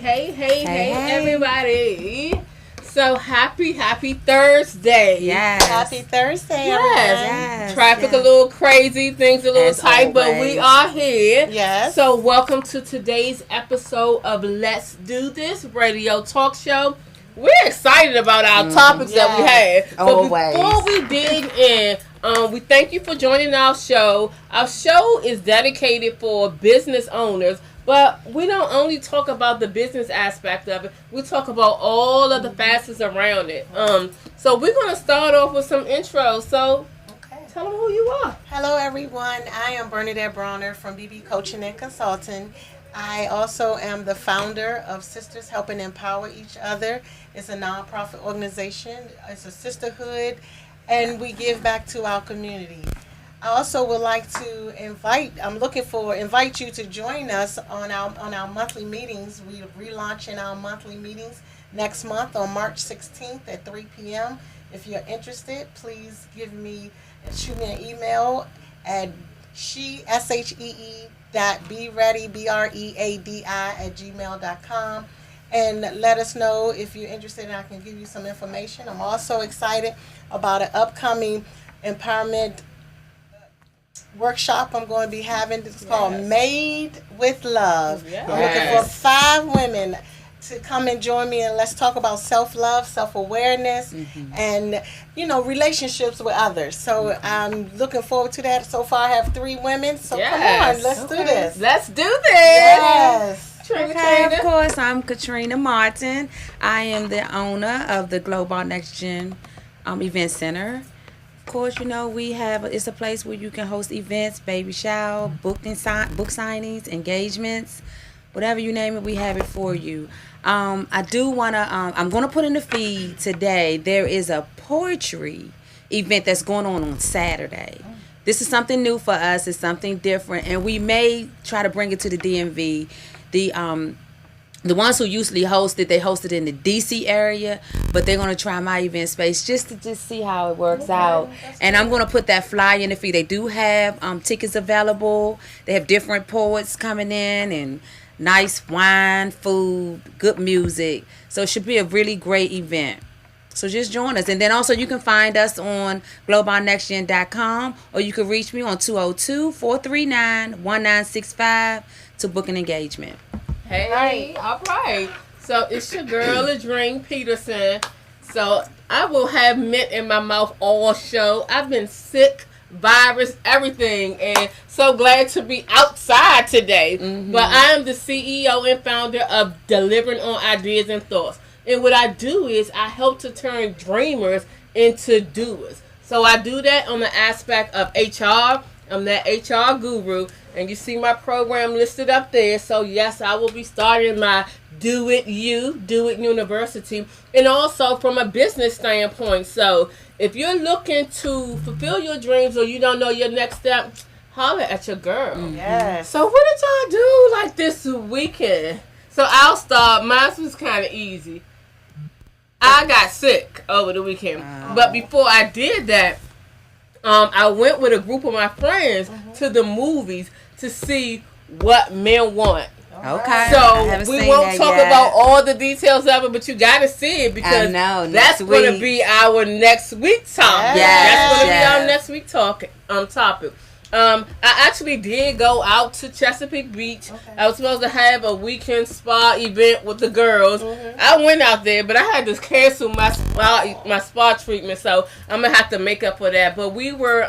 Hey, everybody. So happy Thursday. Yes. Happy Thursday, Yes. Traffic a little crazy, things a little tight, but we are here. Yes. So welcome to today's episode of Let's Do This Radio Talk Show. We're excited about our topics that we have. But before we dig in, we thank you for joining our show. Our show is dedicated for business owners, but we don't only talk about the business aspect of it. We talk about all of the facets around it. So we're going to start off with some intros. So tell them who you are. Hello, everyone. I am Bernadette Browner from BB Coaching and Consulting. I also am the founder of Sisters Helping Empower Each Other. It's a nonprofit organization. It's a sisterhood, and we give back to our community. I also would like to invite you to join us on our monthly meetings. We're relaunching our monthly meetings next month on March 16th at 3 p.m. If you're interested, please shoot me an email at sheready.bready@gmail.com and let us know if you're interested, and I can give you some information. I'm also excited about an upcoming empowerment workshop I'm going to be having. It's called Made with Love. Yes. I'm looking for 5 women to come and join me, and let's talk about self-love, self-awareness, and, relationships with others. So I'm looking forward to that. So far I have 3 women, so come on, let's do this. Let's do this. Yes. Okay, of course, I'm Katrina Martin. I am the owner of the Global Next Gen Event Center. Of course, it's a place where you can host events, baby shower, book signings, engagements, whatever you name it, we have it for you. I do want to, I'm going to put in the feed today, there is a poetry event that's going on Saturday. This is something new for us. It's something different, and we may try to bring it to the DMV. The ones who usually host it, they host it in the DC area, but they're going to try my event space just to see how it works out. And I'm going to put that flyer in the feed. They do have tickets available. They have different poets coming in and nice wine, food, good music. So it should be a really great event. So just join us. And then also you can find us on globalnextgen.com, or you can reach me on 202-439-1965 to book an engagement. Hey, all right. So it's your girl, Adrene Peterson. So I will have mint in my mouth all show. I've been sick, virus, everything, and so glad to be outside today. But I am the CEO and founder of Delivering on Ideas and Thoughts. And what I do is I help to turn dreamers into doers. So I do that on the aspect of HR. I'm that HR guru, and you see my program listed up there. So yes, I will be starting my Do It University, and also from a business standpoint. So if you're looking to fulfill your dreams, or you don't know your next step, holler at your girl. Yes. So what did y'all do like this weekend? So I'll start. Mine was kind of easy. I got sick over the weekend, but before I did that, I went with a group of my friends to the movies to see What Men Want. Okay. So we won't talk about all the details of it, but you got to see it, because that's going to be our next week topic. That's going to be our next week topic. I actually did go out to Chesapeake Beach. I was supposed to have a weekend spa event with the girls. I went out there, but I had to cancel my spa treatment, so I'm going to have to make up for that. But we were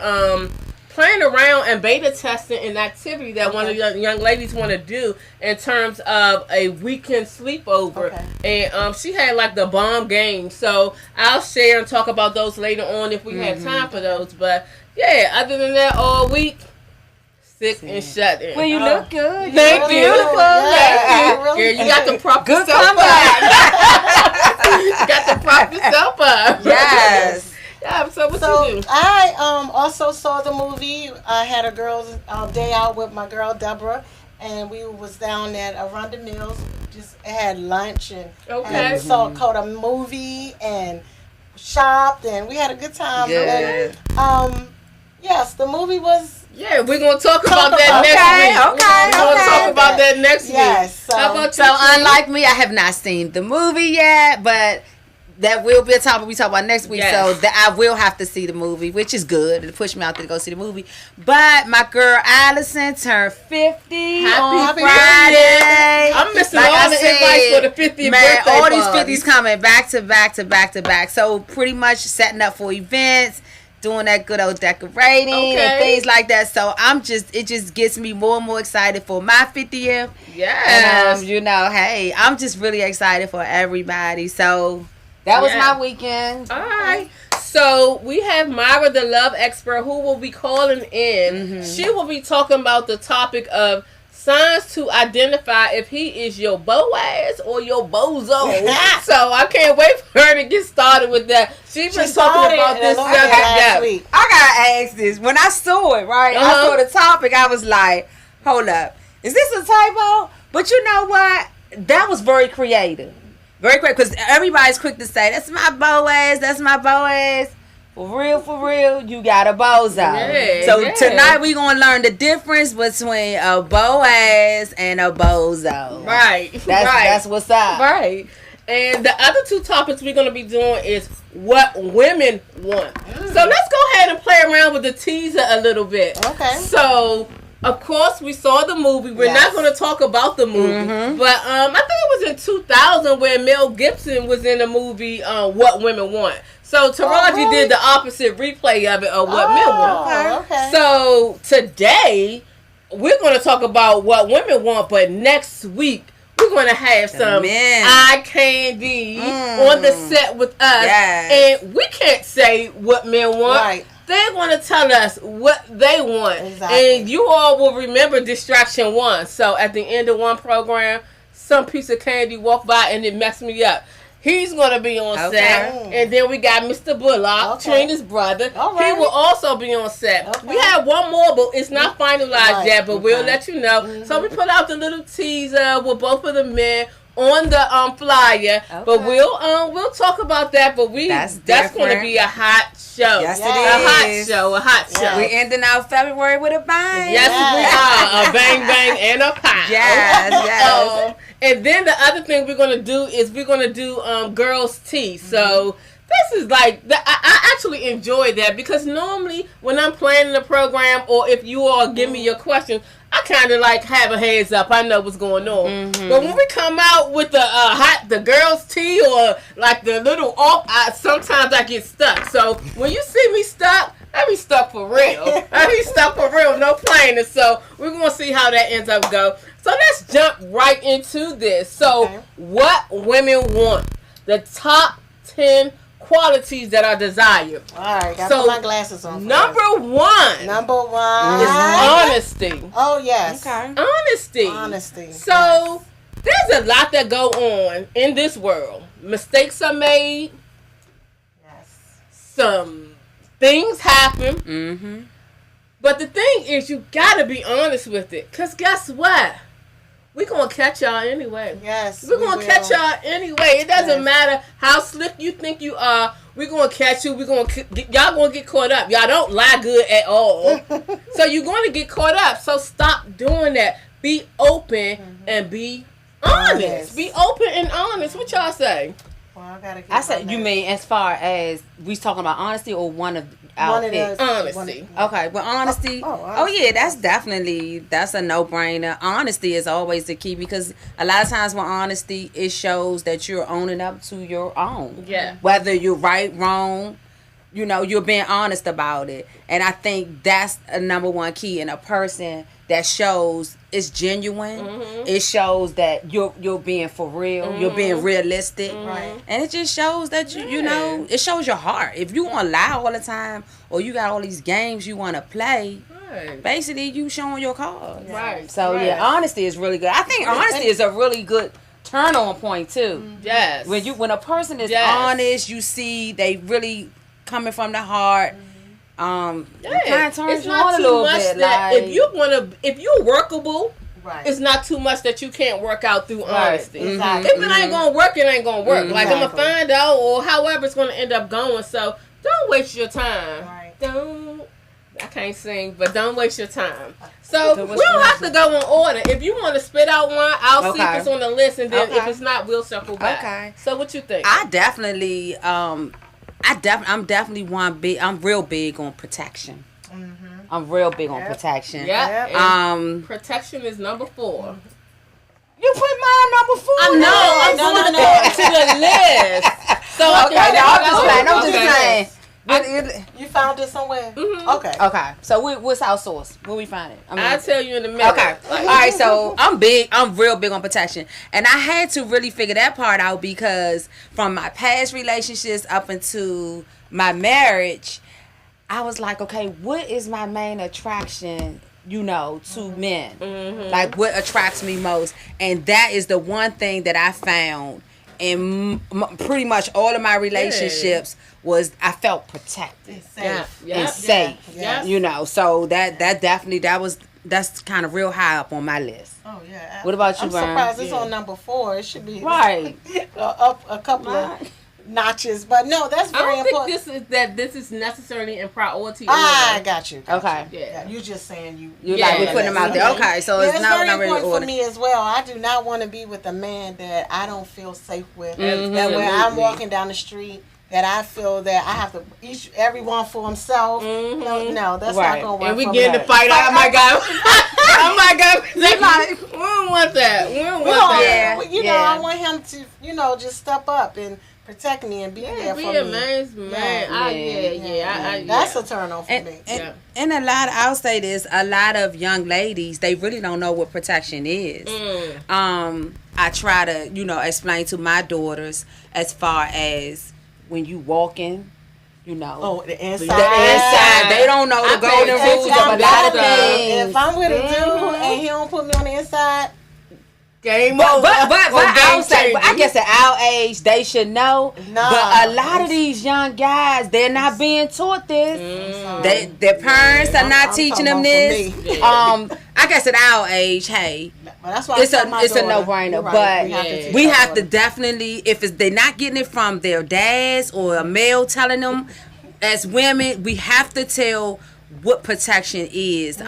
playing around and beta testing an activity that one of the young ladies want to do in terms of a weekend sleepover. And she had like the bomb game. So I'll share and talk about those later on if we have time for those. But yeah, other than that, all week, sick and shut in. Well, you look good. Thank you. Beautiful. Thank you. You got to prop yourself up. You got to prop yourself up. Yes. Yeah, so what you do? I also saw the movie. I had a girls' day out with my girl Deborah, and we was down at Arundel Mills. Just had lunch and caught a movie and shopped, and we had a good time. Good. And, yes, the movie was Yeah, we're going to talk about that next week. Okay. We're going to talk about that next week. How about so unlike me, I have not seen the movie yet, but that will be a topic we talk about next week. So that I will have to see the movie, which is good. It pushed me out there to go see the movie. But my girl Allison turned 50 on Friday. I'm missing all the invites for the 50th birthday all these 50s coming back to back. So pretty much setting up for events, doing that good old decorating and things like that. So it just gets me more and more excited for my 50th. Yes. And, hey, I'm just really excited for everybody. So that was my weekend. All right. So we have Myra, the love expert, who will be calling in. Mm-hmm. She will be talking about the topic of signs to identify if he is your Boaz or your Bozo. So I can't wait for her to get started with that. She's been talking about this subject last week. I gotta ask this. When I saw it, right? I saw the topic. I was like, hold up. Is this a typo? But you know what? That was very creative. Very creative. Because everybody's quick to say, that's my Boaz. That's my Boaz. For real, you got a Bozo. Tonight we gonna learn the difference between a Boaz and a Bozo. Right. That's what's up. Right. And the other two topics we're gonna be doing is what women want. So let's go ahead and play around with the teaser a little bit. Okay. So of course we saw the movie. We're not gonna talk about the movie, but I think it was in 2000 where Mel Gibson was in the movie What Women Want. So Taraji did the opposite replay of it of what men want. Okay. So today we're going to talk about what women want, but next week we're going to have some eye candy on the set with us, and we can't say what men want. Right. They're going to tell us what they want, and you all will remember Distraction 1. So at the end of one program, some piece of candy walked by and it messed me up. He's going to be on set. And then we got Mr. Bullock, Trina's brother. He will also be on set. We have one more, but it's not finalized yet, but we'll let you know. So we put out the little teaser with both of the men on the flyer. But we'll talk about that. But that's going to be a hot show. Yes, it is. A hot show. We're ending out February with a bang. Yes, we are. A bang, bang, and a pop. Yes. And then the other thing we're going to do is we're going to do Girlz tea. So this is like, I actually enjoy that because normally when I'm planning the program or if you all give me your questions, I kind of like have a heads up. I know what's going on. But when we come out with the Girlz tea or like the little sometimes I get stuck. So when you see me stuck, I be stuck for real. No playing it. So we're going to see how that ends up go. So let's jump right into this. So what women want. The top 10 qualities that are desired. All right, got to put my glasses on. Number one is honesty. Oh, yes. Okay. Honesty. So there's a lot that go on in this world. Mistakes are made. Yes. Some things happen. But the thing is, you got to be honest with it. Because guess what? We're going to catch y'all anyway. Yes. We're going to catch y'all anyway. It doesn't matter how slick you think you are. We're going to catch you. Y'all going to get caught up. Y'all don't lie good at all. So you're going to get caught up. So stop doing that. Be open and be honest. Be open and honest. What y'all say? Well, I said, you mean as far as we talking about honesty or one of our picks? Honesty. Okay, well, honesty. Oh, yeah, that's a no-brainer. Honesty is always the key because a lot of times with honesty, it shows that you're owning up to your own. Yeah. Whether you're right, wrong, you're being honest about it. And I think that's a number one key in a person that shows it's genuine. It shows that you're being for real. You're being realistic. Right. And it just shows that you know, it shows your heart. If you want to lie all the time or you got all these games you want to play, basically you showing your cards. Right. So yeah, honesty is really good. I think honesty is a really good turn on point too. Yes. When a person is honest, you see they really coming from the heart. It kind of turns it's not on too a little much bit. that Like, if you're workable, it's not too much that you can't work out through honesty. Exactly. If it ain't gonna work, it ain't gonna work. Like I'm gonna find out, or however it's gonna end up going. So don't waste your time. Right. Don't I can't sing, but don't waste your time. So we don't have to go in order. If you want to spit out one, I'll see if it's on the list, and then if it's not, we'll circle back. Okay. So what you think? I definitely, I'm real big on protection. Mm-hmm. I'm real big on protection. Yeah. Protection is number 4. You put mine number 4. I know. I'm going to the list. So I'm just saying. You found it somewhere? Mm-hmm. Okay. So what's our source? Where we find it? I'll tell you in a minute. Okay. All right. So I'm real big on protection, and I had to really figure that part out because from my past relationships up into my marriage, I was like, okay, what is my main attraction? To men, like what attracts me most, and that is the one thing that I found in pretty much all of my relationships was I felt protected and safe. So that definitely that's kind of real high up on my list. Oh yeah. What about you, I'm surprised it's on number 4. It should be right up a couple of notches, but no, that's very important. I don't think this is necessarily in priority. I got you. Okay. Yeah. You just saying you like we putting them out there. Okay, so it's not very really important for me as well. I do not want to be with a man that I don't feel safe with. That when I'm walking down the street, that I feel that I have to everyone for himself. No, that's not gonna work. And we get in the fight. Oh my god! Oh my god! We don't want that. We don't want that. I want him to just step up and protect me and be there for me. Be a man's man. That's a turn on for me. And I'll say this, a lot of young ladies, they really don't know what protection is. I try to, explain to my daughters as far as when you walking, the inside. The inside. They don't know the golden rules of a lot of things. If I'm with a dude and he don't put me on the inside, game over. But I guess at our age they should know. No, but a lot of these young guys, they're not being taught this. Their parents are not teaching them this. I guess at our age, hey, that's why it's a no-brainer. Right. But we have to definitely, if they're not getting it from their dads or a male telling them, as women, we have to tell what protection is.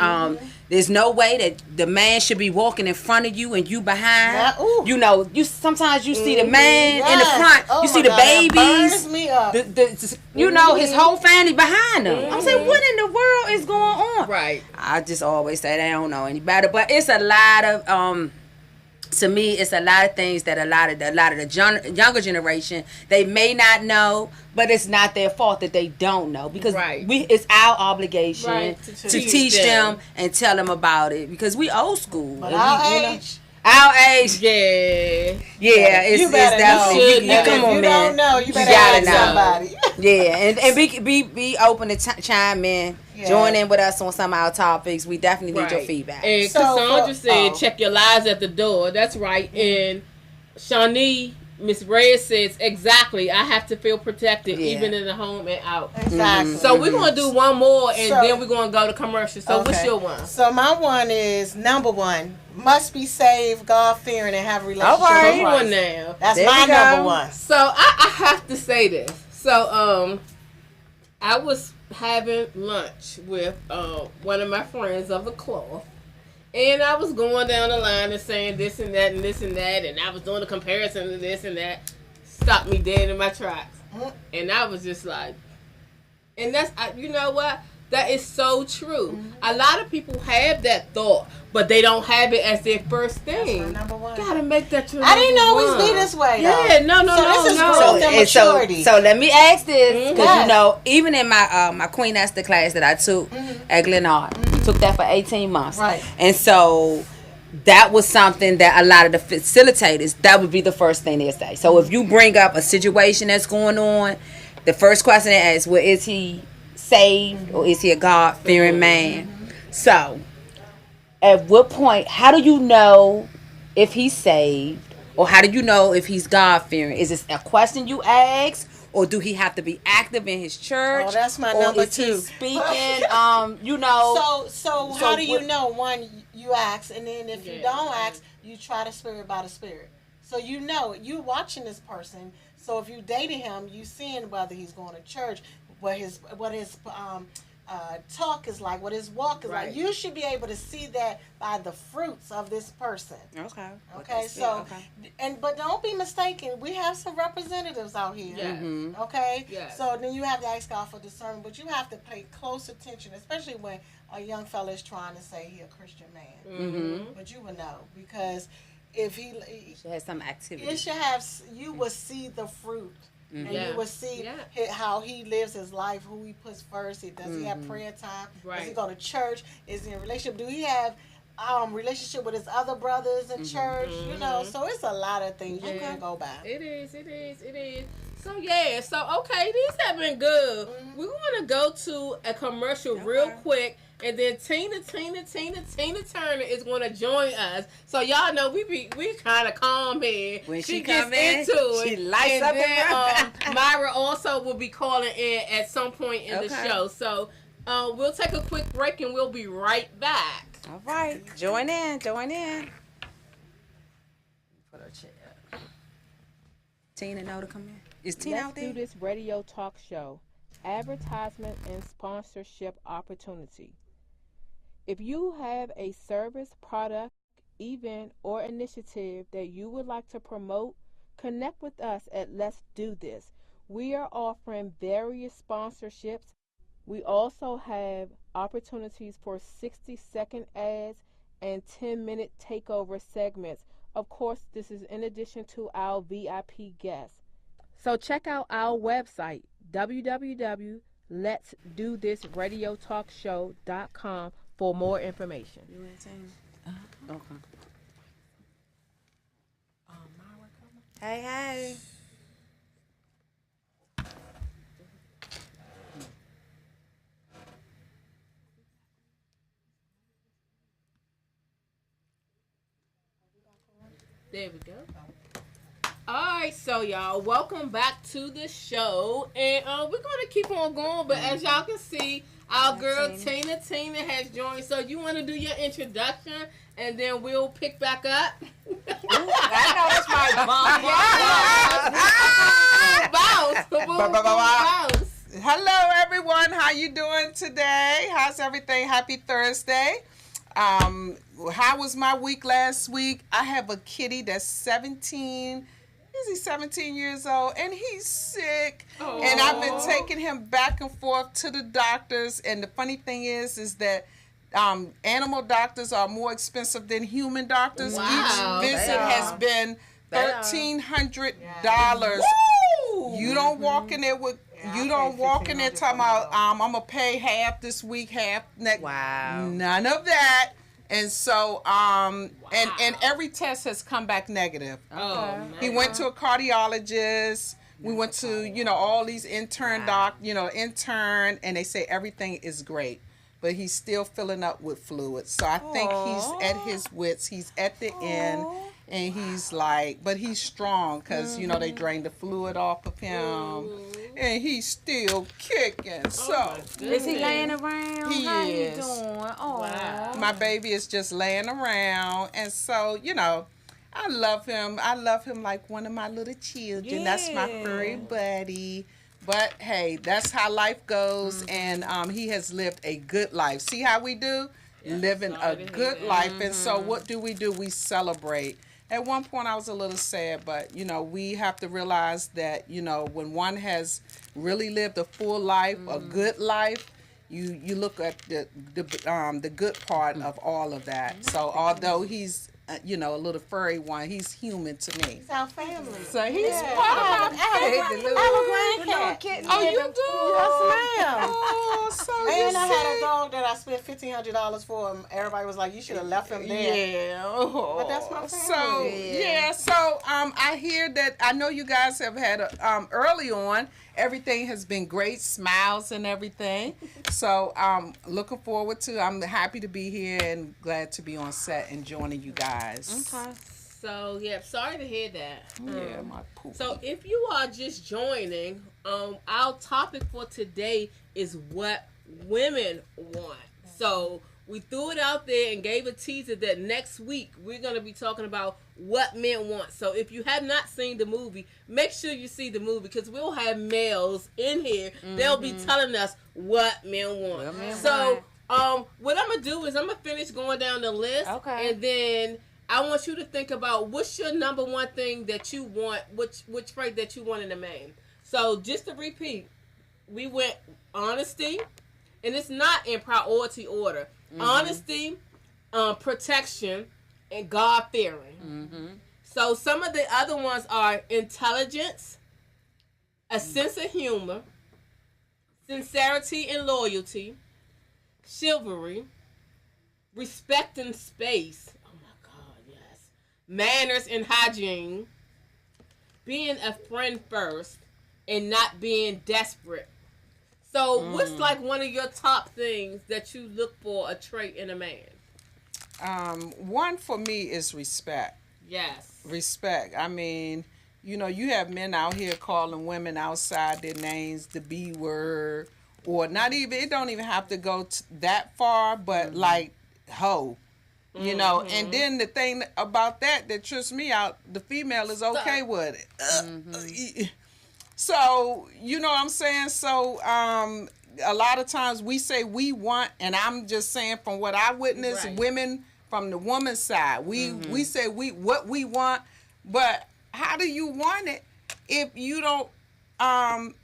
There's no way that the man should be walking in front of you and you behind. You sometimes you see the man in the front. You see the babies. Burns me up. His whole family behind him. I'm saying, what in the world is going on? Right. I just always say they don't know any better. But it's a lot of to me, it's a lot of things that a lot of the younger generation, they may not know, but it's not their fault that they don't know, because it's our obligation to teach them and tell them about it, because we old school. But our age, it's definitely you come on, man. You don't know, you better ask somebody. And be open to chime in. Join in with us on some of our topics. We definitely need your feedback. And Cassandra said, check your lies at the door. That's right. And Shawnee, Miss Reyes says, exactly. I have to feel protected, even in the home and out. Exactly. So we're going to do one more, and then we're going to go to commercial. So what's your one? So my one is number 1. Must be saved, God-fearing, and have a relationship with Christ. One now. That's my number 1. So I have to say this. So I was having lunch with one of my friends of the cloth, and I was going down the line and saying this and that and this and that, and I was doing a comparison to this and that. Stopped me dead in my tracks, and I was just like, and that's you know what? That is so true. A lot of people have that thought, but they don't have it as their first thing. That's my number 1. Gotta make that true. I didn't always be this way, though. Yeah, no. This is growth and maturity. So let me ask this, because even in my my Queen Esther class that I took at Glenard, took that for 18 months, right? And so that was something that a lot of the facilitators, that would be the first thing they say. So if you bring up a situation that's going on, the first question they ask, well, is he saved or is he a God-fearing man? So at what point, how do you know if he's saved, or how do you know if he's God-fearing? Is this a question you ask, or do he have to be active in his church? Oh, that's my number 2. Or is he speaking, So how do you know? One, you ask, and then if you don't ask, you try the spirit by the spirit. So you watching this person. So if you dating him, you seeing whether he's going to church, what his talk is like, what his walk is like. You should be able to see that by the fruits of this person. Okay. So, but don't be mistaken. We have some representatives out here. Okay. So then you have to ask God for discernment, but you have to pay close attention, especially when a young fella is trying to say he a Christian man. But you would know, because if he should have some activity, it should have. You will see the fruit. And you will see how he lives his life, who he puts first. Does he have prayer time? Does he go to church? Is he in a relationship? Do he have relationship with his other brothers in church? You know, so it's a lot of things you can go by. It is. So okay, these have been good. We're going to go to a commercial real quick, and then Tina Turner is going to join us. So y'all know we kind of calm here. When she gets into it, she lights up. Then Myra also will be calling in at some point in the show. So we'll take a quick break, and we'll be right back. All right, join in. Put her chair up. Tina know to come in. Is Tina out there? Let's do this radio talk show. Advertisement and sponsorship opportunity. If you have a service, product, event, or initiative that you would like to promote, connect with us at Let's Do This. We are offering various sponsorships. We also have opportunities for 60-second ads and 10-minute takeover segments. Of course, this is in addition to our VIP guests. So check out our website, www.letsdothisradiotalkshow.com for more information. You want to sing? Okay. Hey. There we go. Alright, so y'all, welcome back to the show. And we're going to keep on going, but as y'all can see, our girl Tina has joined. So you want to do your introduction, and then we'll pick back up? I know that's my bounce. Hello, everyone. How you doing today? How's everything? Happy Thursday. How was my week last week? I have a kitty that's 17. Is he 17 years old? And he's sick. Aww. And I've been taking him back and forth to the doctors. And the funny thing is that animal doctors are more expensive than human doctors. Wow. Each visit has been $1,300. You don't walk in there with. You don't walk in there talking about I'm gonna pay half this week, half next. Wow. None of that. And so and every test has come back negative. He went to a cardiologist. We went to all these intern and they say everything is great, but he's still filling up with fluids. So I think he's at his wits. He's at the end. And he's like, but he's strong because, they drained the fluid off of him. And he's still kicking. So, is he laying around? He How is. You doing? Oh, wow. My baby is just laying around. And so, I love him. I love him like one of my little children. Yeah. That's my furry buddy. But, hey, that's how life goes. And he has lived a good life. See how we do? Living a good life. And so what do? We celebrate. At one point, I was a little sad, but, we have to realize that, when one has really lived a full life, a good life, you look at the good part of all of that. So although he's, a little furry one, he's human to me. He's our family. So he's part of my family. I have a grandcat. Oh, you do? Yes, ma'am. Oh, so and I had a dog that I spent $1,500 for him. Everybody was like, you should have left him there. Yeah. Oh. But that's my family. So I hear that, I know you guys have had early on, everything has been great, smiles and everything. So looking forward to, I'm happy to be here and glad to be on set and joining you guys. Okay. So, sorry to hear that. Yeah, my poop. So, if you are just joining, our topic for today is what women want. So, we threw it out there and gave a teaser that next week we're going to be talking about what men want. So if you have not seen the movie, make sure you see the movie because we'll have males in here. They'll be telling us what men want. What I'm going to do is I'm going to finish going down the list. Okay. And then I want you to think about what's your number one thing that you want, which trait that you want in a man. So just to repeat, we went honesty, and it's not in priority order. Honesty, protection, and God-fearing. So some of the other ones are intelligence, a sense of humor, sincerity and loyalty, chivalry, respecting space. Oh my God, yes. Manners and hygiene, being a friend first, and not being desperate. So, what's like one of your top things that you look for a trait in a man? One for me is respect. Yes. Respect. I mean, you have men out here calling women outside their names, the B word, or not even, it don't even have to go that far, but like, hoe. And then the thing about that trips me out, the female is okay with it. So, you know what I'm saying? So, a lot of times we say we want, and I'm just saying from what I witnessed, women from the woman's side, we say what we want, but how do you want it if you don't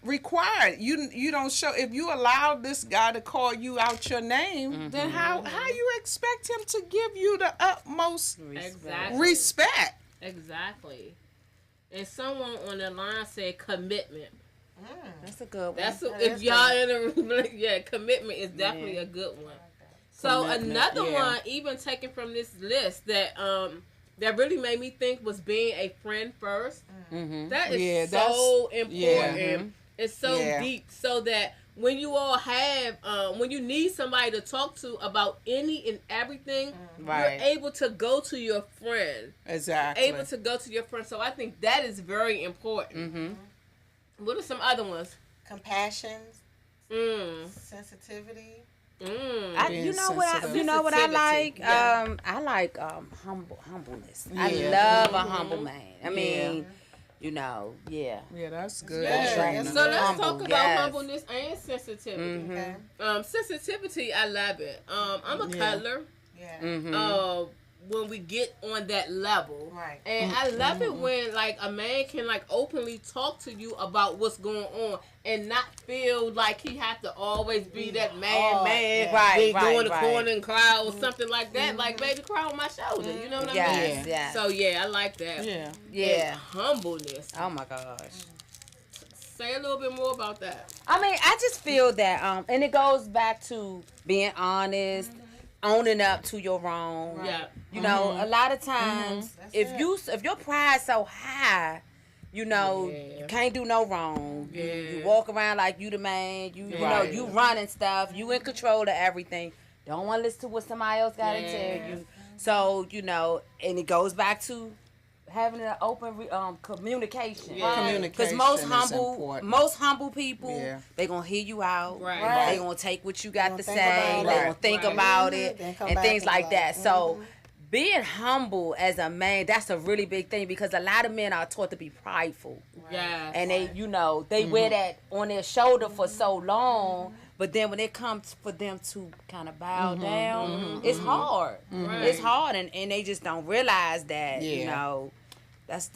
require it? You don't show. If you allow this guy to call you out your name, then how you expect him to give you the utmost respect? Exactly. And someone on the line said commitment. That's a good one. If y'all in a commitment is definitely a good one. So another one, even taken from this list that really made me think was being a friend first. That is so important. It's so deep, so that when you all have, when you need somebody to talk to about any and everything, you're able to go to your friend. Exactly. Able to go to your friend. So I think that is very important. What are some other ones? Compassion, sensitivity. You know what I like? I like humbleness. I love a humble man. I mean. Yeah, that's good. So let's talk about humbleness and sensitivity. Sensitivity, I love it. I'm a cuddler. When we get on that level, and I love it when like a man can like openly talk to you about what's going on and not feel like he have to always be that man, go in the corner and cry or something like that. Like, baby, cry on my shoulder. You know what I mean? Yeah. So I like that. Yeah. Humbleness. Oh my gosh. Say a little bit more about that. I mean, I just feel that, and it goes back to being honest. Owning up to your wrong. You know, a lot of times if your pride's so high, you can't do no wrong. You walk around like you the man. You know, you running stuff. You in control of everything. Don't want to listen to what somebody else got to tell you. So, and it goes back to having an open communication. Because most humble people, they gonna hear you out. They gonna take what you got to say. They gonna think about it and things like that. So being humble as a man, that's a really big thing because a lot of men are taught to be prideful. And they, they wear that on their shoulder for so long. But then when it comes for them to kind of bow down, it's hard. It's hard, and they just don't realize that. That's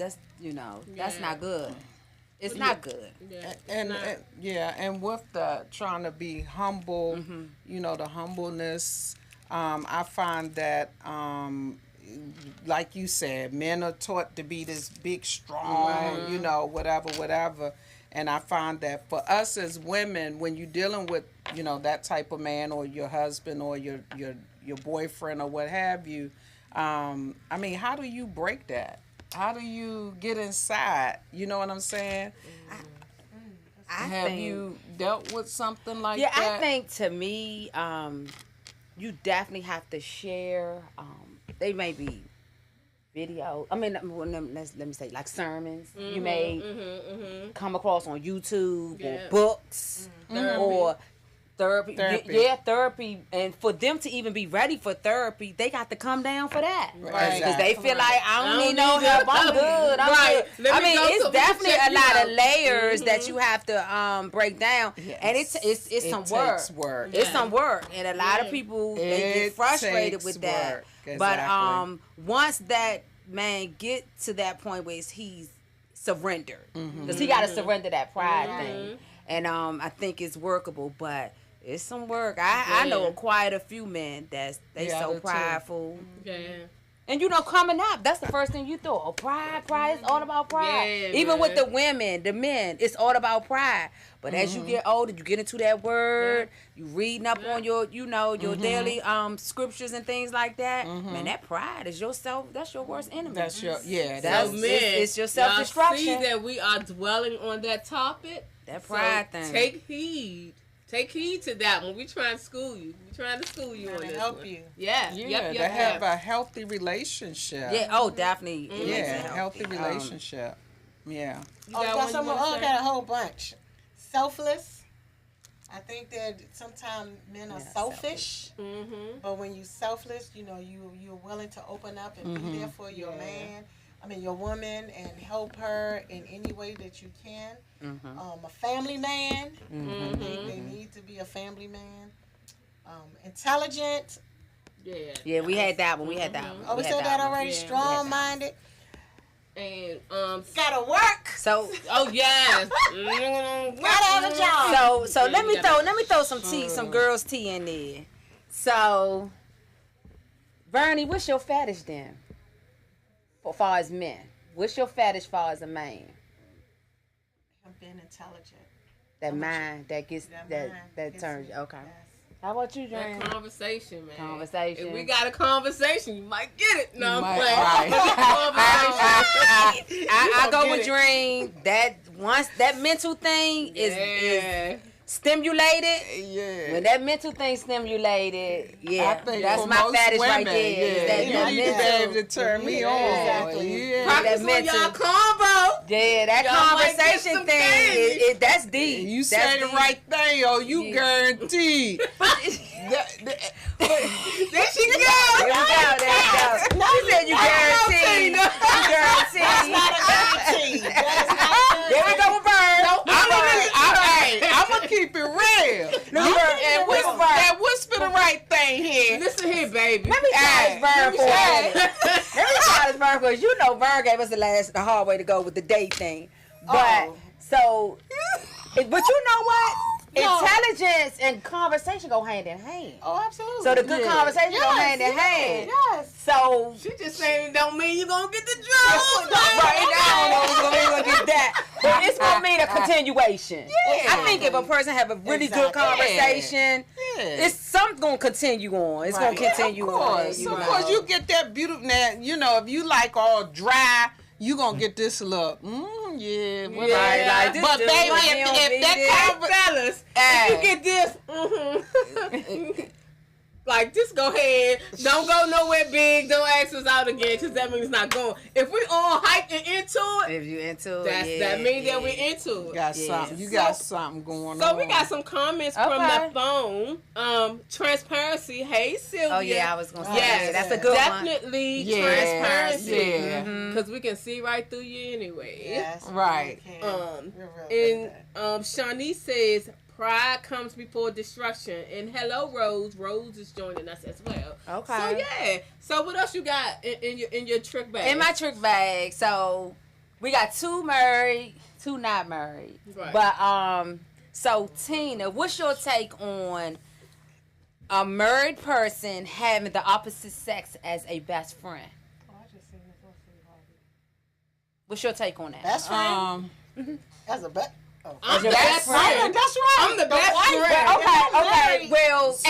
not good. It's not good. And with the trying to be humble, the humbleness, I find that like you said, men are taught to be this big, strong, whatever. And I find that for us as women, when you're dealing with, that type of man or your husband or your boyfriend or what have you, I mean, how do you break that? How do you get inside? You know what I'm saying? Have you dealt with something like that? Yeah, I think to me, you definitely have to share. They may be video. I mean, let me say like sermons. You may come across on YouTube or books or Therapy. Therapy. And for them to even be ready for therapy, they got to come down for that. Right. Because they feel like, I don't need no help. I'm good. Good. I mean, it's definitely a lot of layers that you have to break down. Yes. And it's some work. It's some work. And a lot of people, they get frustrated with that. Exactly. But once that man get to that point where he's surrendered. Because he got to surrender that pride thing. And I think it's workable, but it's some work. I know quite a few men that's so prideful. Yeah. And coming up, that's the first thing you thought. Oh, pride, it's all about pride. Yeah, even with the women, the men, it's all about pride. But as you get older, you get into that word, you reading up on your, your daily scriptures and things like that. Man, that pride is yourself. That's your worst enemy. That's your it's your self-destruction. See that we are dwelling on that topic. That pride thing. Take heed. Take heed to that when we trying to school you. We trying to school you on this help one. you. Yeah. To have a healthy relationship. Yeah. Oh, definitely. Healthy relationship. Yeah. I got a whole bunch. Selfless. I think that sometimes men are selfish. But when you're selfless, you're willing to open up and be there for your your woman, and help her in any way that you can. A family man. They need to be a family man. Intelligent. Yeah, we had that one. Oh, we said that already. Strong-minded. And gotta work. So yes. Gotta have a job. So let me throw some tea, some girls' tea in there. So Bernie, what's your fetish then? As far as men, what's your fetish as far as a man? I'm being intelligent. That mind that gets that turns you. Okay. Yes. How about you, Jane? That conversation, man. Conversation. If we got a conversation, you might get it. No, I'm playing. I go with Dream. That mental thing is stimulated. When that mental thing stimulated, I think that's my fetish right there. That mental to turn me on. Exactly. Practice on y'all combo. Yeah, that conversation thing, that's deep. You say the right thing, you guaranteed. There she go. There we go. She said you guaranteed. You guaranteed. That's not a guarantee. There we go with Bird. I'm going to keep it real. And whisper the right thing here. Listen here, baby. Let me try this Bird for it. Because Bird gave us the hard way to go with the date thing. But, but you know what? Intelligence and conversation go hand in hand. Oh, absolutely. So the good conversation go hand in hand. Yes. So she just saying it don't mean you're gonna get the job. Right now, we're gonna get that. But it's gonna mean a continuation. Yeah. I think if a person have a really good conversation, it's something gonna continue on. It's gonna continue on. So of course you get that beautiful. Now, if you like all dry, you gonna get this look. But baby, if that fellas, if you get this, like just go ahead. Don't go nowhere big. Don't ask us out again, because that means not going. If we all hyped and into it, if you into it, that means that we're into it. You got something going on. So we got some comments from the phone. Transparency. Hey, Sylvia. Oh yeah, I was gonna say that's a good definitely one. Transparency. Because we can see right through you anyway. Yes, right. Shanice says, pride comes before destruction. And hello, Rose. Rose is joining us as well. Okay. So what else you got in your trick bag? In my trick bag, so we got 2 married, 2 not married. Right. But so Tina, what's your take on a married person having the opposite sex as a best friend? Oh, I just seen this. What's your take on that? Best friend? As a best. I'm the best friend. That's right. I'm the best friend. Okay. Well, as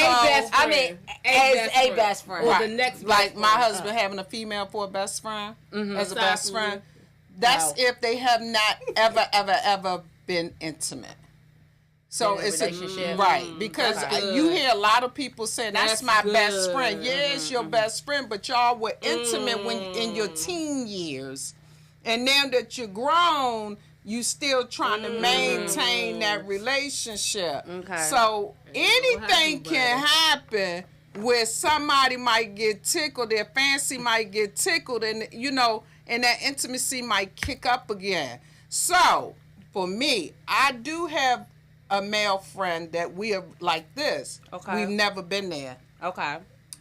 a best friend. Or the next best like my husband having a female for a best friend as a best friend. That's if they have not ever been intimate. So it's a relationship, right? Because you hear a lot of people say that's my best friend. Yeah, it's your best friend, but y'all were intimate when in your teen years, and now that you're grown, you still trying to maintain that relationship. Okay. So anything can happen where somebody might get tickled, their fancy might get tickled, and you know, and that intimacy might kick up again. So for me, I do have a male friend that we are like this. Okay. We've never been there. Okay.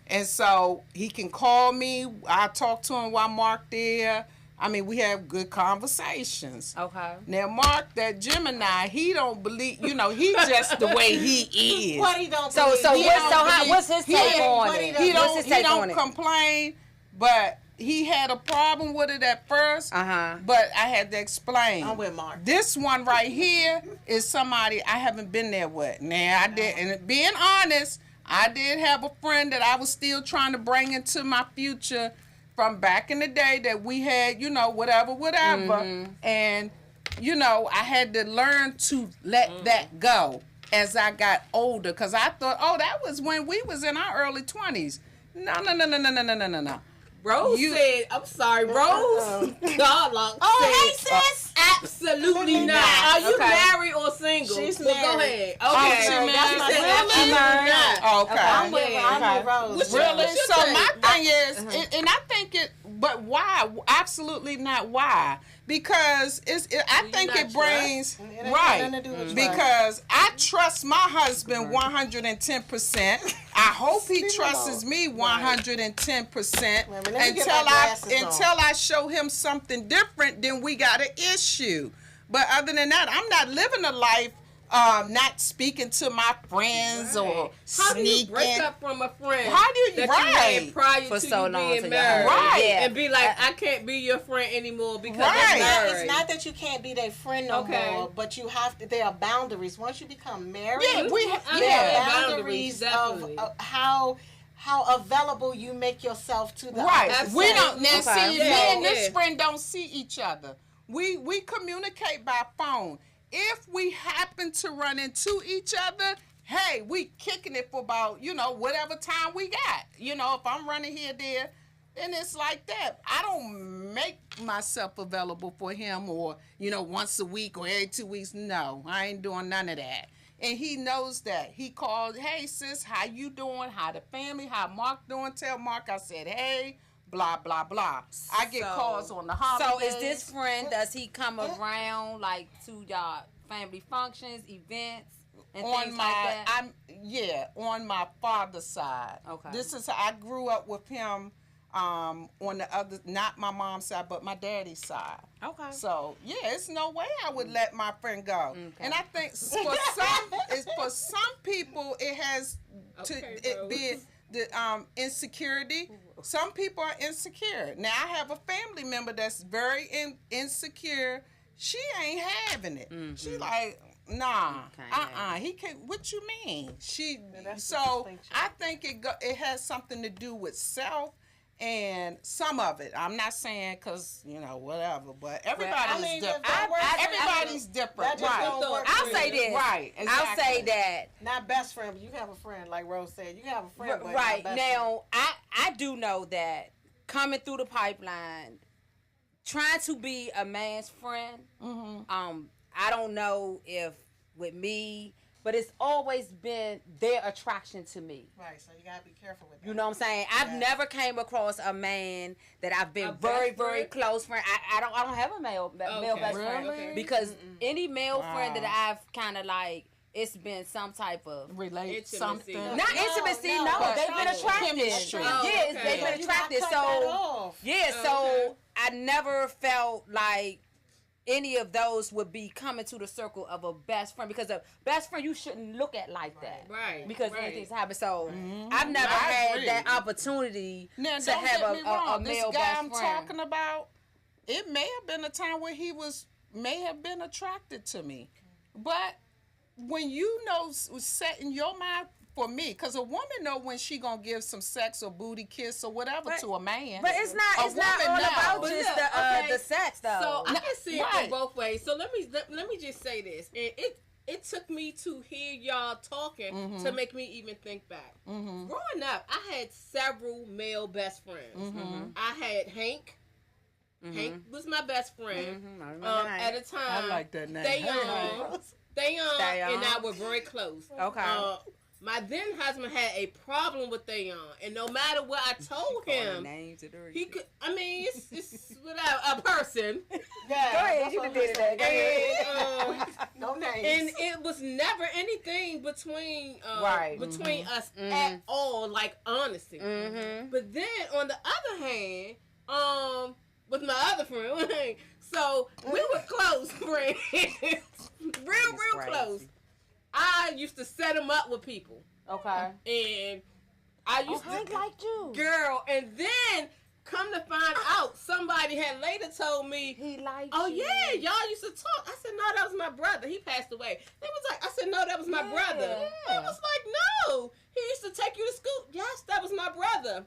And so he can call me. I talk to him while Mark there. I mean, we have good conversations. Okay. Now, Mark, that Gemini, he don't believe, you know, he just the way he is. What he don't believe. What's his take on it? He don't complain, but he had a problem with it at first. But I had to explain. I'm with Mark. This one right here is somebody I haven't been there with. Now, I did, and being honest, I did have a friend that I was still trying to bring into my future from back in the day that we had, you know, whatever. And, you know, I had to learn to let that go as I got older. Because I thought, oh, that was when we was in our early 20s. No. Rose said, I'm sorry, Rose. God, hey, sis. Absolutely not. Are you married or single? She's married. Go ahead. Okay. That's my Okay. I'm with Rose. Really? So my thing is, and I think it, but why? Absolutely not why. Because I think it brings, right, because I trust my husband 110%. I hope he trusts me 110% until I show him something different, then we got an issue. But other than that, I'm not living a life not speaking to my friends or sneaking. How do you break up from a friend? How do you, that you had prior for to so you long being married? Right. And be like, I can't be your friend anymore because I'm married. It's not that you can't be their friend no more, but you have to. There are boundaries. Once you become married, there are boundaries of how available you make yourself to the other. We don't now see me and this friend don't see each other. We communicate by phone. If we happen to run into each other, hey, we kicking it for about, you know, whatever time we got. You know, if I'm running here, there, then it's like that. I don't make myself available for him or, you know, once a week or every 2 weeks. No, I ain't doing none of that. And he knows that. He called, hey, sis, how you doing? How the family? How Mark doing? Tell Mark I said, hey, blah, blah, blah. I get calls on the holidays. So is this friend, does he come around like to y'all family functions, events, and things like that? On my father's side. Okay. This is how I grew up with him on the other, not my mom's side, but my daddy's side. Okay. So, it's no way I would let my friend go. Okay. And I think for some people, it has to be the insecurity. Some people are insecure. Now I have a family member that's very insecure. She ain't having it. Mm-hmm. She like, nah, he can't. What you mean? So I think it has something to do with self. And some of it, I'm not saying because, you know, whatever, but everybody's different. Everybody's different. Right. I'll say this. Right. Exactly. I'll say that. Not best friend, but you have a friend, like Rose said. You have a friend, but right. Not best now, friend. I do know that coming through the pipeline, trying to be a man's friend, I don't know if with me, but it's always been their attraction to me. Right, so you gotta be careful with that. You know what I'm saying? I've never came across a man that I've been very, very close friend. I don't have a male best friend because any male friend that I've kind of like, it's been some type of intimacy. Something. Not intimacy, no. They've been attracted. They've been attracted. So I never felt like any of those would be coming to the circle of a best friend, because a best friend you shouldn't look at like that, right? Because anything's happened. So I've never had that opportunity to have a male best friend. I'm talking about, it may have been a time where he may have been attracted to me, but when you know, set in your mind. For me, because a woman know when she gonna give some sex or booty kiss or whatever to a man. But it's not all about just the sex though. So I can see it from both ways. So let me just say this. It took me to hear y'all talking to make me even think back. Growing up, I had several male best friends. I had Hank. Hank was my best friend. At the time. I like that name. They and I were very close. Okay. My then husband had a problem with Dayon, and no matter what I told him, he could. I mean, it's without a person. Yeah, go ahead. You can do that. No names. And it was never anything between between us at all, like honesty. But then on the other hand, with my other friend, so we were close friends, real close. I used to set him up with people. Okay. And I used to like you. Girl, and then come to find out, somebody had later told me he liked you. Yeah, y'all used to talk. I said, no, that was my brother. He passed away. They was like, I said, no, that was my brother. I was like, no. He used to take you to school. Yes, that was my brother.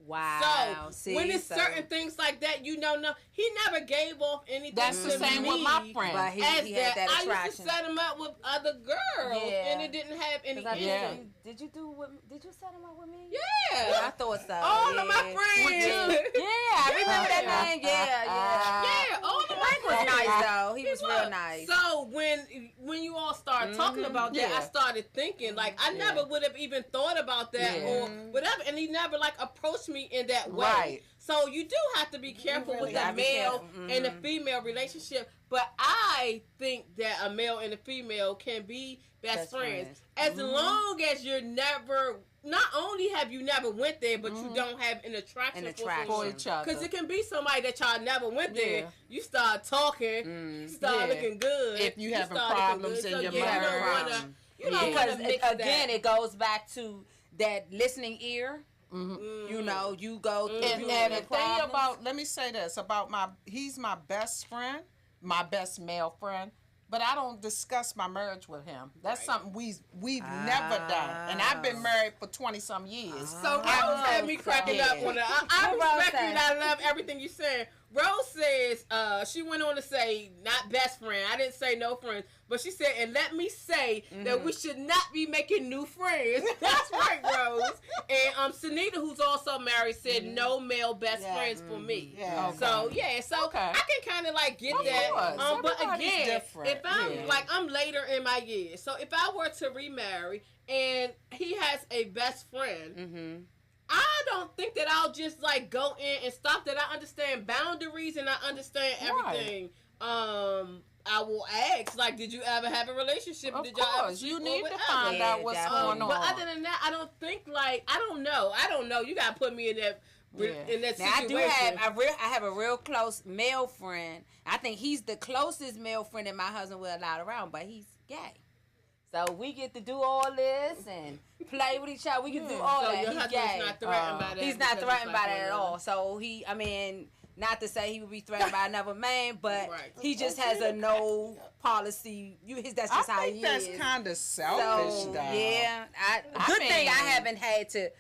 Wow. So when it's certain things like that, no, he never gave off anything. That's the same with my friend. But he had that attraction. I used to set him up with other girls, and it didn't have any. Did you set him up with me? Yeah, I thought so. All of my friends. I remember that name. Yeah. All of my friends was nice though. He was real nice. So when you all started talking about that, I started thinking like I never would have even thought about that or whatever, and he never like approached me in that way. Right. So you do have to be careful with the male and the female relationship. But I think that a male and a female can be best friends as long as you're never. Not only have you never went there, but you don't have an attraction for each other. Because it can be somebody that y'all never went there. You start talking, you start looking good. If you having problems in your marriage. Because again, it goes back to that listening ear. You know, you go through and the thing about, let me say this about he's my best friend, my best male friend, but I don't discuss my marriage with him. That's something we've never done, and I've been married for 20-some years. So Rose had me cracking up on it. I respect you and I love everything you said. Rose says she went on to say not best friend. I didn't say no friends, but she said, and let me say that we should not be making new friends. That's right, Rose. And Sunita, who's also married, said no male best friends for me. So I can kind of like get that. But again, if I'm like I'm later in my years, so if I were to remarry and he has a best friend. I don't think that I'll just like go in and stop that. I understand boundaries and I understand everything. I will ask, like, did you ever have a relationship? Of did y'all course, you need to find out what's going on. But other than that, I don't think like I don't know. You gotta put me in that situation. Now, I have a real close male friend. I think he's the closest male friend that my husband will allow around, but he's gay. So we get to do all this and play with each other. We can do all that. Your husband's not threatened by that. He's not threatened by that at all. So not to say he would be threatened by another man, but he just has a no policy. That's just how he is. I think that's kind of selfish, though. Yeah. Good thing I haven't had to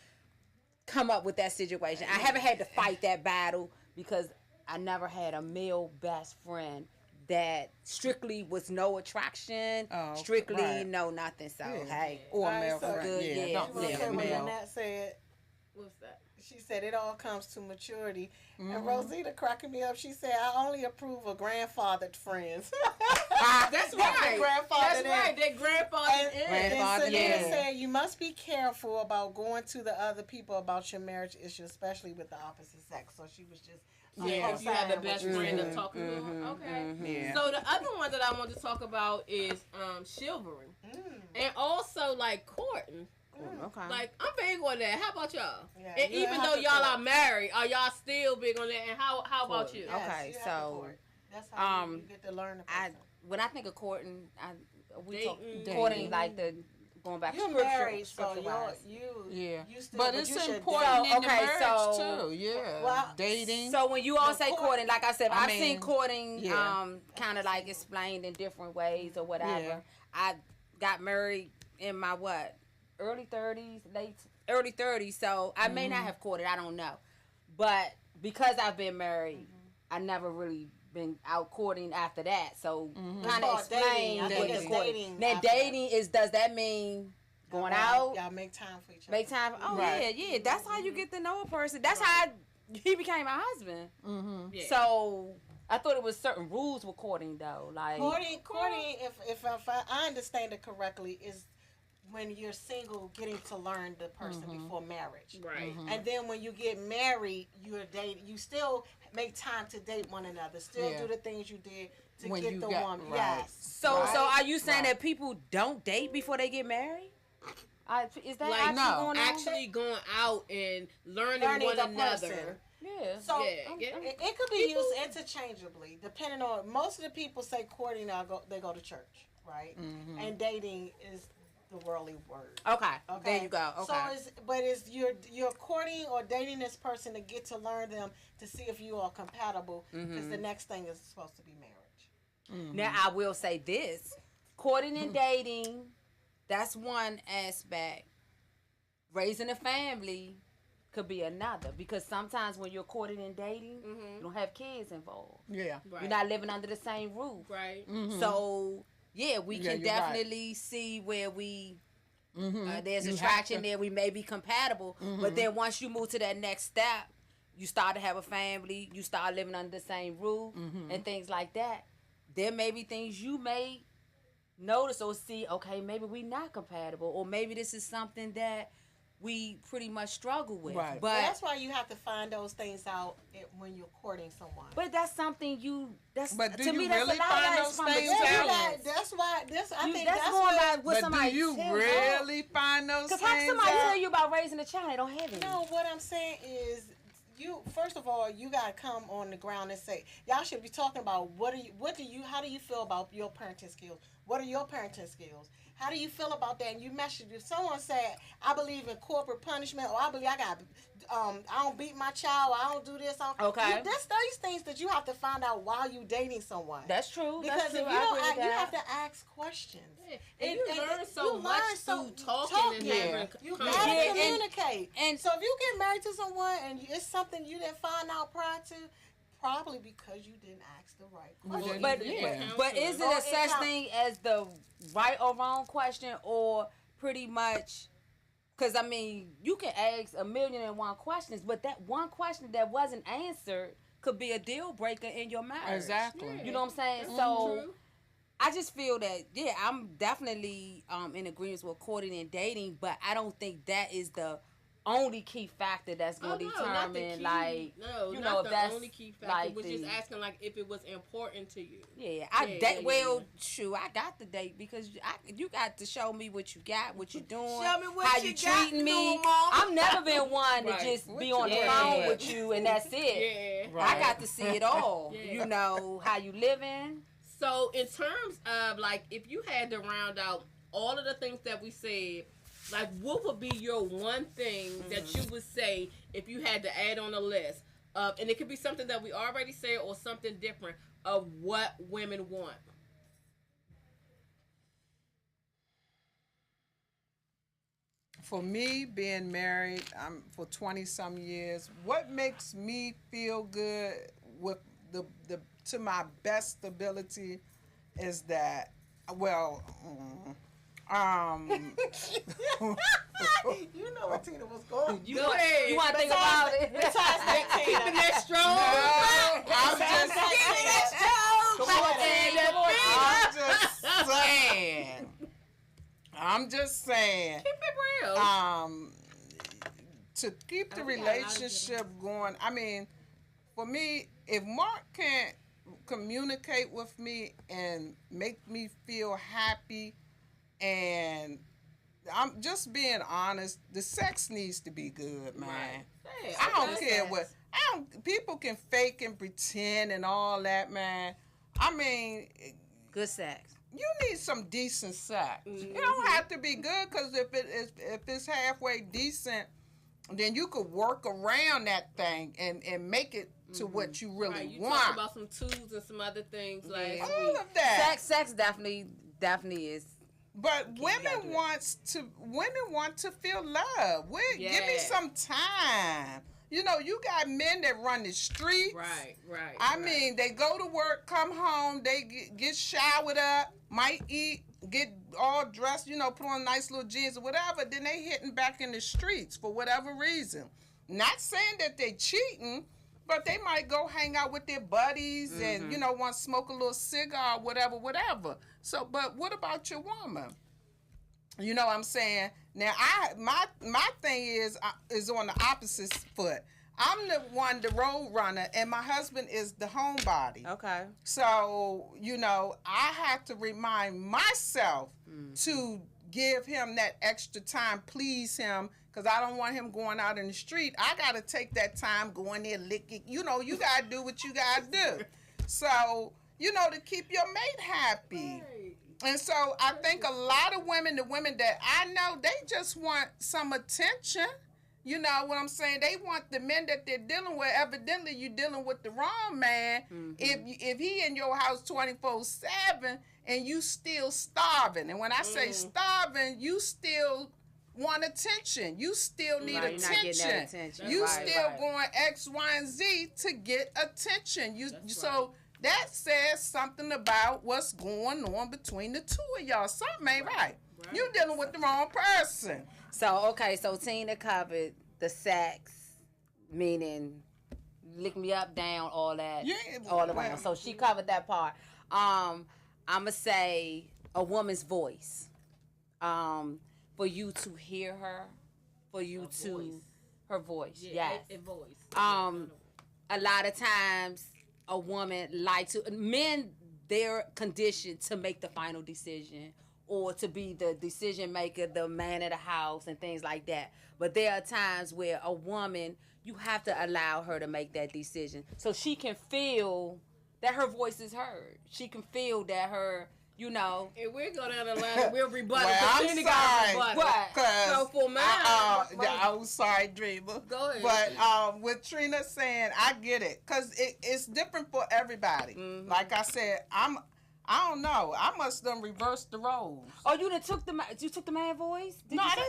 come up with that situation. I haven't had to fight that battle because I never had a male best friend that strictly was no attraction, no nothing. So hey, or male friend, good, don't male. That said, what's that? She said it all comes to maturity. And Rosita cracking me up. She said, "I only approve of grandfathered friends." That's right. They're grandfathered in. And Selena said, "You must be careful about going to the other people about your marriage issue, especially with the opposite sex." So she was just. If you have the best friend to talk to. Okay. So the other one that I want to talk about is chivalry. And also like courting. Okay. Like I'm big on that. How about y'all? Yeah, and even though y'all are married, are y'all still big on that? And how about you? Yes, okay, so that's how you get to learn the person. When I think of courting, we talk courting like the going back you're to scripture. Married, so you still, but it's important in the marriage too. Well, dating. So when you all say courting, like I said, I've seen courting kind of like explained in different ways or whatever. Yeah. I got married in my early 30s, so I may not have courted, I don't know. But because I've been married, I never really been out courting after that. So kind of explain what the courting. Now dating does that mean going out? Y'all make time for each other. Make time. Oh yeah. That's how you get to know a person. That's how he became my husband. Mm-hmm. Yeah. So I thought it was certain rules with courting though. Like courting, if I understand it correctly, is when you're single, getting to learn the person before marriage. Right. And then when you get married, you're dating. You still make time to date one another. Still do the things you did to when get the woman. Right. Yes. So are you saying that people don't date before they get married? Is that like actually going out and learning one another? Person. Yeah. So it could be used interchangeably, depending on. Most of the people say courting, they go to church, right? Mm-hmm. And dating is the worldly word. Okay. There you go. Okay. So you're courting or dating this person to get to learn them to see if you are compatible, because the next thing is supposed to be marriage. Mm-hmm. Now I will say this: courting and dating, that's one aspect. Raising a family could be another, because sometimes when you're courting and dating, you don't have kids involved. Yeah. Right. You're not living under the same roof. Right. Mm-hmm. So we can definitely see where we there's attraction there. We may be compatible, but then once you move to that next step, you start to have a family, you start living under the same roof and things like that. There may be things you may notice or see, okay, maybe we not compatible, or maybe this is something that we pretty much struggle with. Right. But that's why you have to find those things out when you're courting someone. But that's something But do you really find those things out? That's why I think that's going by what somebody do you really find those things out? Because how somebody tell you about raising a child, they don't have it. No, what I'm saying is, first of all, you gotta come on the ground and say, y'all should be talking about how do you feel about your parenting skills? What are your parenting skills? How do you feel about that? And you message, if someone said, I believe in corporate punishment, or I believe I don't beat my child, or I don't do this. Okay. That's these things that you have to find out while you dating someone. That's true. Because if you don't, you have to ask questions. Yeah. And you learn so much through talking and having you gotta communicate. And so if you get married to someone and it's something you didn't find out prior to, probably because you didn't ask the right question. But is it a such thing as the right or wrong question, or pretty much? Because I mean, you can ask 1,000,001 questions, but that one question that wasn't answered could be a deal breaker in your marriage. Exactly. Yeah. You know what I'm saying? So true. I just feel that I'm definitely in agreement with courting and dating, but I don't think that is the only key factor that's going to determine, not the only key factor. Like was just asking, like, if it was important to you. Shoot, I got the date because you got to show me what you got, what you doing, show me what how you treating me. I've never been one to just be on the phone with you and that's it. Yeah, right. I got to see it all. You know how you living. So in terms of, like, if you had to round out all of the things that we said, like, what would be your one thing that you would say if you had to add on a list of, and it could be something that we already said or something different, of what women want? For me, being married for 20-some years, what makes me feel good with the to my best ability is that, you know what Tina was going. You want to think about it? Keeping that strong. I'm just saying. Keep it real. To keep the relationship going. I mean, for me, if Mark can't communicate with me and make me feel happy, and I'm just being honest, the sex needs to be good, man. Right. I don't care what. People can fake and pretend and all that, man. I mean, good sex. You need some decent sex. It don't have to be good, because if it's halfway decent, then you could work around that thing and make it to what you really you want. Talk about some tools and some other things like all of that. Sex definitely is. But women want to feel love. Give me some time. You know, you got men that run the streets. Right. I mean, they go to work, come home, they get showered up, might eat, get all dressed, put on nice little jeans or whatever. Then they hitting back in the streets for whatever reason. not saying that they cheating, but they might go hang out with their buddies and, you know, want to smoke a little cigar, whatever. So, but what about your woman? You know what I'm saying? Now, my thing is on the opposite foot. I'm the one, the road runner, and my husband is the homebody. Okay. So, you know, I have to remind myself to give him that extra time, please him, because I don't want him going out in the street. I got to take that time going there licking. You know, you got to do what you got to do. So, you know, to keep your mate happy. Right. And so I think a lot of women, the women that I know, they just want some attention. You know what I'm saying? They want the men that they're dealing with. Evidently, you're dealing with the wrong man. If he in your house 24/7 and you still starving, and when I say starving, you still want attention. You still need attention. You still going X, Y, and Z to get attention. That says something about what's going on between the two of y'all. Something ain't right. You're dealing with the wrong person. So Tina covered the sex, meaning lick me up, down, all that, all around. So she covered that part. I'ma say a woman's voice. For you to hear her, for you her voice. Yes. A voice. A lot of times a woman men, they're conditioned to make the final decision, or to be the decision maker, the man of the house, and things like that. But there are times where a woman, you have to allow her to make that decision, so she can feel that her voice is heard. She can feel that her, you know. And we'll go down the line and we'll rebut it. I'm sorry. What? So for mine, I'm sorry, Dreamer. Go ahead. But with Trina saying, I get it, because it's different for everybody. Like I said, I don't know. I must have reversed the roles. Oh, you took the man voice? I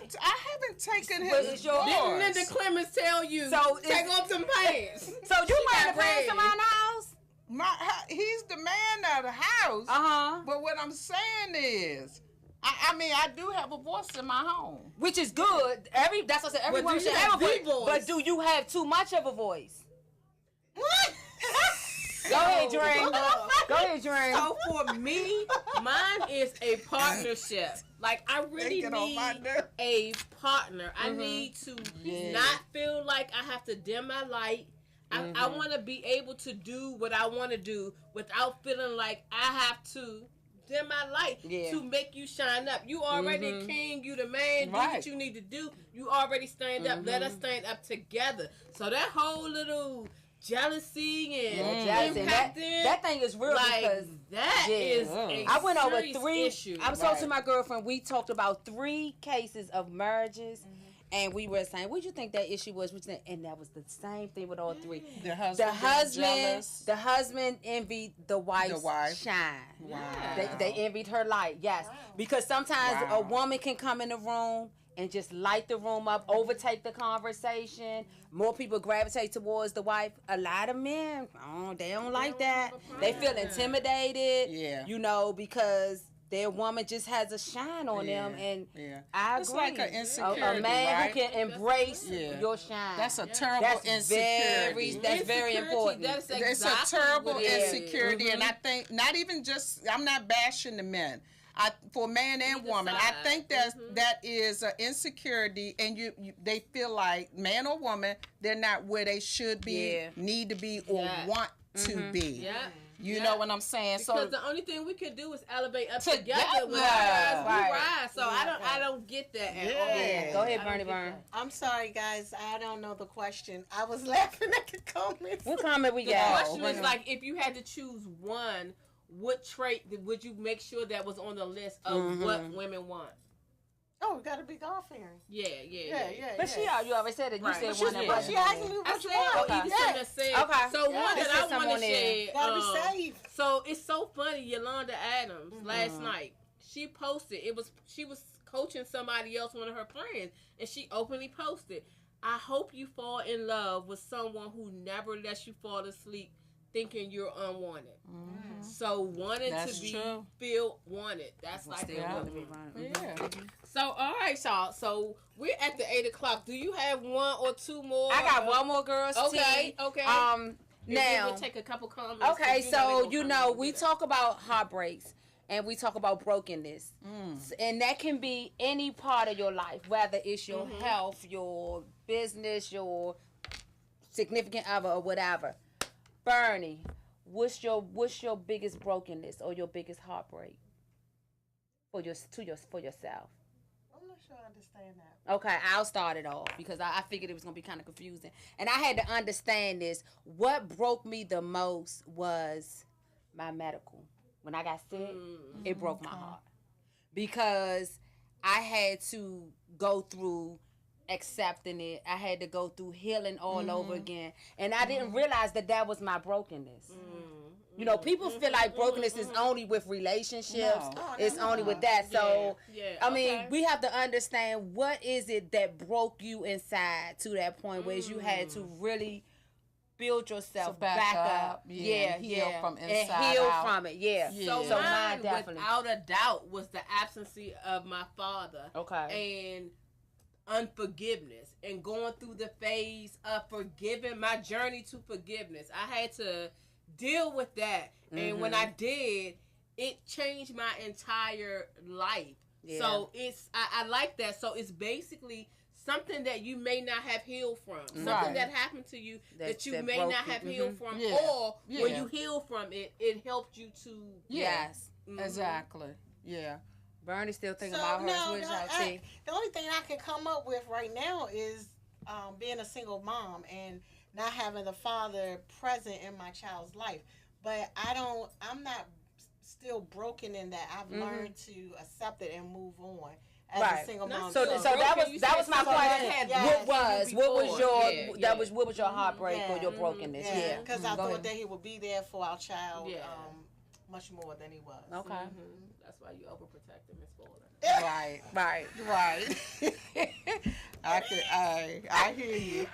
haven't taken his voice. Didn't Linda Clemens tell you, take off some pants? So you wearing the pants in my house? He's the man of the house. But what I'm saying is, I mean, I do have a voice in my home, which is good. That's what I said. Everyone should have a voice. But do you have too much of a voice? What? Go ahead, Dream. So for me, mine is a partnership. Like, I really need a partner. I need to not feel like I have to dim my light. I want to be able to do what I want to do without feeling like I have to dim my light to make you shine up. You already king, you the man, do what you need to do. You already stand up. Let us stand up together. So that whole little jealousy and that thing is real, like, because that is a I went over 3 issue. I was talking to my girlfriend. We talked about 3 cases of marriages. And we were saying, what do you think that issue was? And that was the same thing with all 3. The husband envied the wife's shine. Wow. They envied her light. Yes. Wow. Because sometimes a woman can come in the room and just light the room up, overtake the conversation. More people gravitate towards the wife. A lot of men, they don't like that. They feel intimidated. You know, because their woman just has a shine on them, and I agree. It's like an insecurity, a man who can embrace your shine. That's a terrible insecurity. That's very important. It's a terrible insecurity, and I think I'm not bashing the men. For man and woman, I think that is an insecurity, and they feel like, man or woman, they're not where they should be, need to be, or want to be. You know what I'm saying? Because the only thing we can do is elevate up together. When we rise. So I don't get that at all. Go ahead, Bernie Byrne. I'm sorry, guys. I don't know the question. I was laughing at the comments. What comment we got? The question is, like, if you had to choose one, what trait would you make sure that was on the list of what women want? Oh, we got to be God-fearing. Yeah. But you already said it. You said one. But she asked me what you want. Okay. So one that I want to share. Got to be safe. So it's so funny. Yolanda Adams last night, she posted. She was coaching somebody else, one of her friends, and she openly posted, "I hope you fall in love with someone who never lets you fall asleep thinking you're unwanted." So wanted to feel wanted. That's like So, all right, y'all. So, we're at the 8 o'clock. Do you have one or two more? I got one more, girls. Okay. Now, we'll take a couple comments. Okay, so, we talk about heartbreaks. And we talk about brokenness. And that can be any part of your life, whether it's your health, your business, your significant other, or whatever. Bernie, what's your biggest brokenness or your biggest heartbreak for yourself? I'm not sure I understand that. Okay, I'll start it off because I figured it was going to be kind of confusing. And I had to understand this. What broke me the most was my medical. When I got sick, it broke my heart. Because I had to go through accepting it. I had to go through healing all over again. And I didn't realize that was my brokenness. You know, people feel like brokenness is only with relationships. No. It's only with that. So, I mean, we have to understand what is it that broke you inside to that point where you had to really build yourself back up. Heal from inside and heal out. From it. So mine, without a doubt, was the absence of my father. And unforgiveness and going through the phase of forgiving, my journey to forgiveness. I had to deal with that. And when I did, it changed my entire life. So I like that. So it's basically something that you may not have healed from. Something that happened to you that you may not have healed from. Or when you heal from it, it helped you to... Yes. Exactly. Yeah. Bernie's still thinking about her. The only thing I can come up with right now is being a single mom and not having the father present in my child's life. But I'm not still broken in that. I've learned to accept it and move on. As a single mom. So that was my question. What was your heartbreak or your brokenness? Yeah, because I thought that he would be there for our child much more than he was. Okay. That's why you overprotected Miss Bowler. Right. I hear you.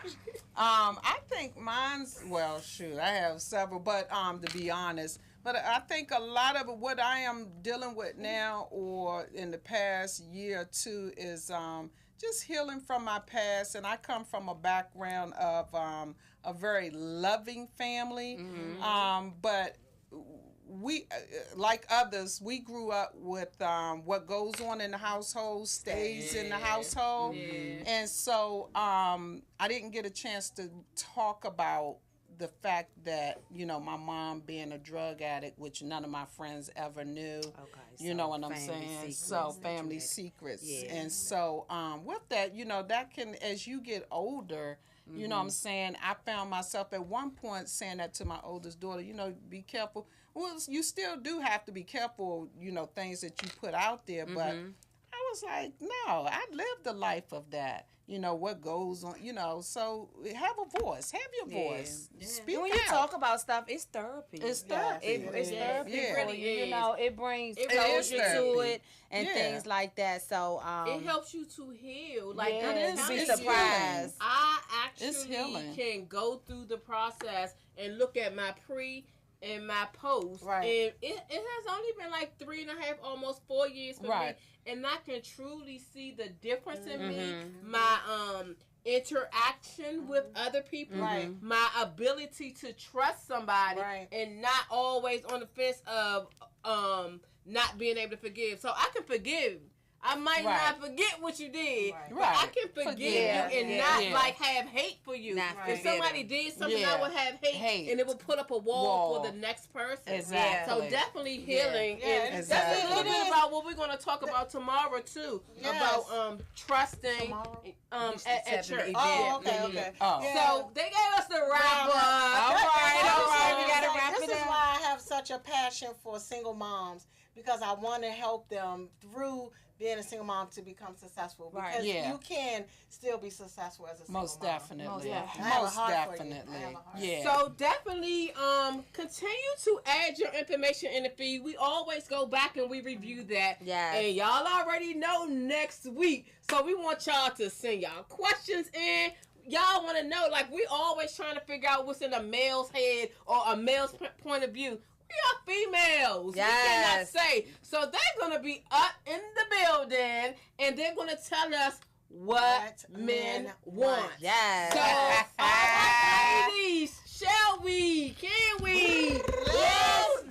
I think mine's, I have several, but to be honest, but I think a lot of what I am dealing with now or in the past year or two is just healing from my past. And I come from a background of a very loving family, but we, like others, we grew up with what goes on in the household stays in the household. And so I didn't get a chance to talk about the fact that, my mom being a drug addict, which none of my friends ever knew. You know what I'm saying? So family secrets. And so with that, that can, as you get older, you know what I'm saying, I found myself at one point saying that to my oldest daughter, be careful. Well, you still do have to be careful, things that you put out there, but I was like, no, I lived a life of that. What goes on, so have a voice. Have your voice. Speak when out. you talk about stuff, it's therapy. It's therapy. It's therapy. It really is. It brings closure to it and things like that. So it helps you to heal. Like be surprised. I actually can go through the process and look at my pre and my post, and it has only been like 3.5, almost 4 years for me, and I can truly see the difference in me, my interaction with other people, my ability to trust somebody, and not always on the fence of not being able to forgive. So I can forgive. I might not forget what you did, but I can forgive you and not like have hate for you. If somebody did something, I would have hate, and it would put up a wall for the next person. Exactly. So definitely healing, and that's a little bit about what we're going to talk about tomorrow too, about trusting at church. Oh, okay. So they gave us the wrap up. All right, we got to wrap it up. This is why I have such a passion for single moms, because I want to help them through being a single mom to become successful. Because you can still be successful as a single Most mom. Definitely. Most definitely. Yeah. So definitely continue to add your information in the feed. We always go back and we review that. And y'all already know next week. So we want y'all to send y'all questions in. Y'all want to know, like, we always trying to figure out what's in a male's head or a male's point of view. We are females. Yes. We cannot say. So they're going to be up in the building, and they're going to tell us what men want. Yes. So, all right, ladies, shall we? Can we? Let's